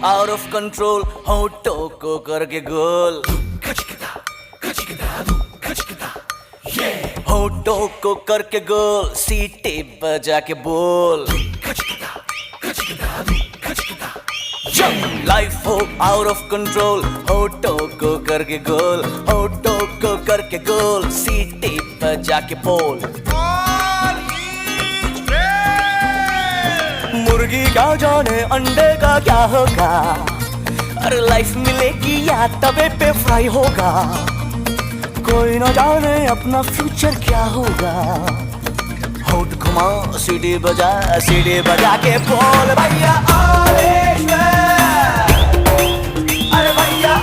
Out of control, होठों को करके गोल, होठों को करके गोल, सीटी बजा के बोल। लाइफ हो आउट ऑफ कंट्रोल, होठों को करके गोल, होठों को करके गोल, सीटी बजा के बोल। मुर्गी क्या जाने अंडे का क्या होगा, अरे लाइफ मिलेगी या तवे पे फ्राई होगा, कोई ना जाने अपना फ्यूचर क्या होगा। होठ घुमा सीटी बजा के बोल भैया, अरे भैया